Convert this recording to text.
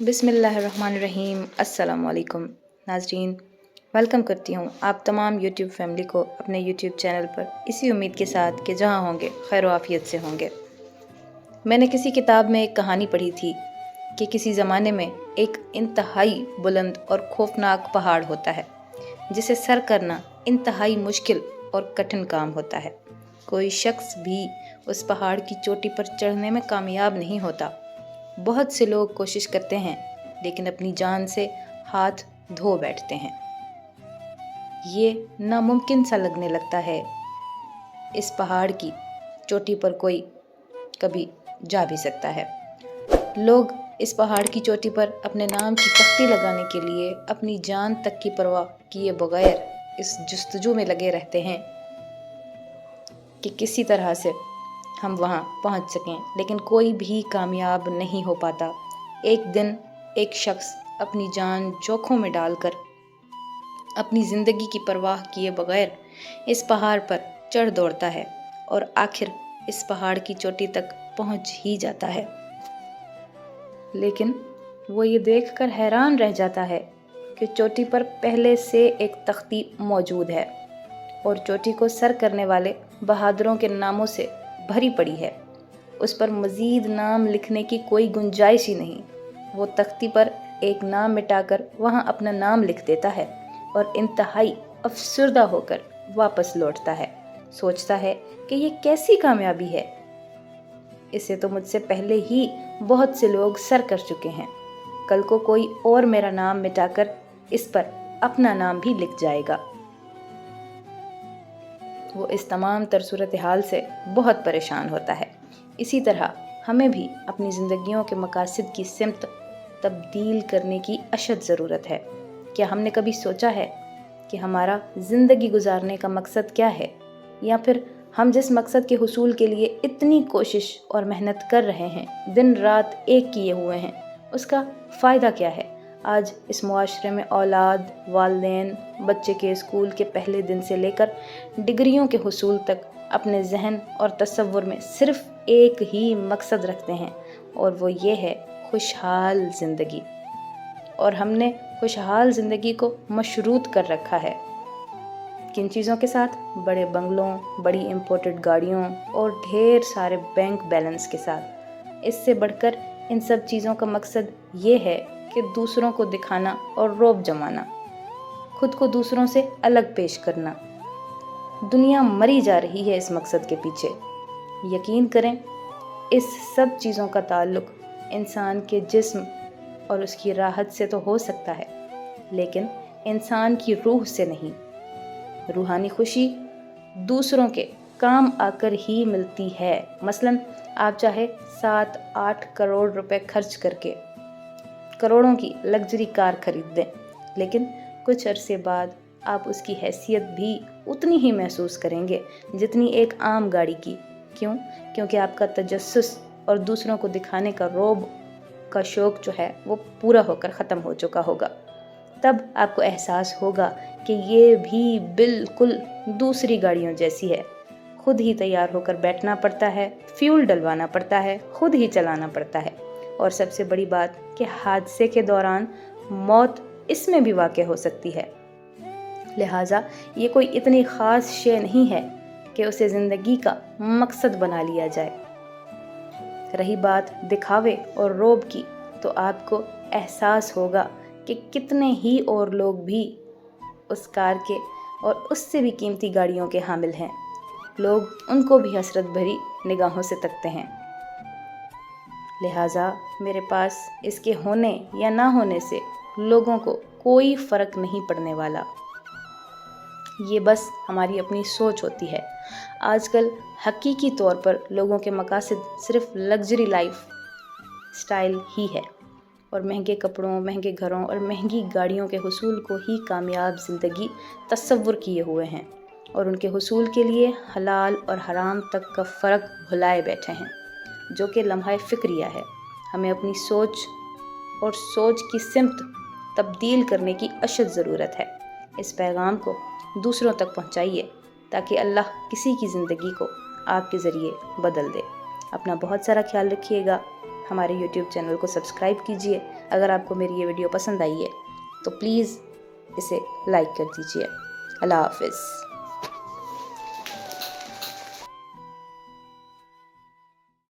बिस्मिल्लाहिर्रहमानिर्रहीम। अस्सलाम वालेकुम नाज़रीन, वेलकम करती हूँ आप तमाम यूट्यूब फैमिली को अपने यूट्यूब चैनल पर, इसी उम्मीद के साथ कि जहाँ होंगे खैर आफियत से होंगे। मैंने किसी किताब में एक कहानी पढ़ी थी कि किसी ज़माने में एक इंतहाई बुलंद और खौफनाक पहाड़ होता है जिसे सर करना इंतहाई मुश्किल और कठिन काम होता है। कोई शख्स भी उस पहाड़ की चोटी पर चढ़ने में कामयाब नहीं होता। बहुत से लोग कोशिश करते हैं लेकिन अपनी जान से हाथ धो बैठते हैं। ये नामुमकिन सा लगने लगता है। इस पहाड़ की चोटी पर कोई कभी जा भी सकता है। लोग इस पहाड़ की चोटी पर अपने नाम की तख्ती लगाने के लिए अपनी जान तक की परवाह किए बगैर इस जुस्तजू में लगे रहते हैं कि किसी तरह से हम वहाँ पहुँच सकें, लेकिन कोई भी कामयाब नहीं हो पाता। एक दिन एक शख्स अपनी जान जोखों में डालकर अपनी ज़िंदगी की परवाह किए बगैर इस पहाड़ पर चढ़ दौड़ता है और आखिर इस पहाड़ की चोटी तक पहुँच ही जाता है। लेकिन वो ये देखकर हैरान रह जाता है कि चोटी पर पहले से एक तख्ती मौजूद है और चोटी को सर करने वाले बहादुरों के नामों से भरी पड़ी है। उस पर मज़ीद नाम लिखने की कोई गुंजाइश ही नहीं। वो तख्ती पर एक नाम मिटाकर वहाँ अपना नाम लिख देता है और इंतहाई अफसरदा होकर वापस लौटता है। सोचता है कि ये कैसी कामयाबी है, इसे तो मुझसे पहले ही बहुत से लोग सर कर चुके हैं। कल को कोई और मेरा नाम मिटाकर इस पर अपना नाम भी लिख जाएगा। वो इस तमाम तर सूरत हाल से बहुत परेशान होता है। इसी तरह हमें भी अपनी ज़िंदगियों के मकासद की सिमत तब्दील करने की अशद ज़रूरत है। क्या हमने कभी सोचा है कि हमारा ज़िंदगी गुजारने का मकसद क्या है, या फिर हम जिस मकसद के हुसूल के लिए इतनी कोशिश और मेहनत कर रहे हैं, दिन रात एक किए हुए हैं, उसका फ़ायदा क्या है? आज इस मुआशरे में औलाद, वालिदैन बच्चे के स्कूल के पहले दिन से लेकर डिग्रियों के हुसूल तक अपने जहन और तसव्वुर में सिर्फ़ एक ही मकसद रखते हैं, और वो ये है खुशहाल ज़िंदगी। और हमने खुशहाल ज़िंदगी को मशरूत कर रखा है किन चीज़ों के साथ? बड़े बंगलों, बड़ी इम्पोर्टेड गाड़ियों और ढेर सारे बैंक बैलेंस के साथ। इससे बढ़कर इन सब चीज़ों का मकसद ये है कि दूसरों को दिखाना और रौब जमाना, खुद को दूसरों से अलग पेश करना। दुनिया मरी जा रही है इस मकसद के पीछे। यकीन करें, इस सब चीज़ों का ताल्लुक इंसान के जिस्म और उसकी राहत से तो हो सकता है, लेकिन इंसान की रूह से नहीं। रूहानी खुशी दूसरों के काम आकर ही मिलती है। मसलन आप चाहे 7-8 करोड़ रुपए खर्च करके करोड़ों की लग्जरी कार खरीद दें, लेकिन कुछ अरसे बाद आप उसकी हैसियत भी उतनी ही महसूस करेंगे जितनी एक आम गाड़ी की। क्यों? क्योंकि आपका तजस्सुस और दूसरों को दिखाने का रौब का शौक़ जो है वो पूरा होकर ख़त्म हो चुका होगा। तब आपको एहसास होगा कि ये भी बिल्कुल दूसरी गाड़ियों जैसी है। खुद ही तैयार होकर बैठना पड़ता है, फ्यूल डलवाना पड़ता है, खुद ही चलाना पड़ता है, और सबसे बड़ी बात कि हादसे के दौरान मौत इसमें भी वाक़ई हो सकती है। लिहाजा ये कोई इतनी ख़ास शय नहीं है कि उसे ज़िंदगी का मकसद बना लिया जाए। रही बात दिखावे और रौब की, तो आपको एहसास होगा कि कितने ही और लोग भी उस कार के और उससे भी कीमती गाड़ियों के हामिल हैं। लोग उनको भी हसरत भरी निगाहों से तकते हैं। लिहाजा मेरे पास इसके होने या ना होने से लोगों को कोई फ़र्क नहीं पड़ने वाला। ये बस हमारी अपनी सोच होती है। आजकल हकीकी तौर पर लोगों के मकासद सिर्फ लग्जरी लाइफ स्टाइल ही है, और महंगे कपड़ों, महंगे घरों और महंगी गाड़ियों के हुसूल को ही कामयाब ज़िंदगी तसव्वुर किए हुए हैं, और उनके हुसूल के लिए हलाल और हराम तक का फ़र्क भुलाए बैठे हैं, जो कि लम्हा फ़िक्रिया है। हमें अपनी सोच और सोच की सिमत तब्दील करने की अशद ज़रूरत है। इस पैगाम को दूसरों तक पहुँचाइए ताकि अल्लाह किसी की ज़िंदगी को आपके ज़रिए बदल दे। अपना बहुत सारा ख्याल रखिएगा। हमारे YouTube चैनल को सब्सक्राइब कीजिए اگر آپ کو میری یہ ویڈیو پسند آئی ہے تو پلیز اسے لائک کر دیجیے۔ اللہ حافظ۔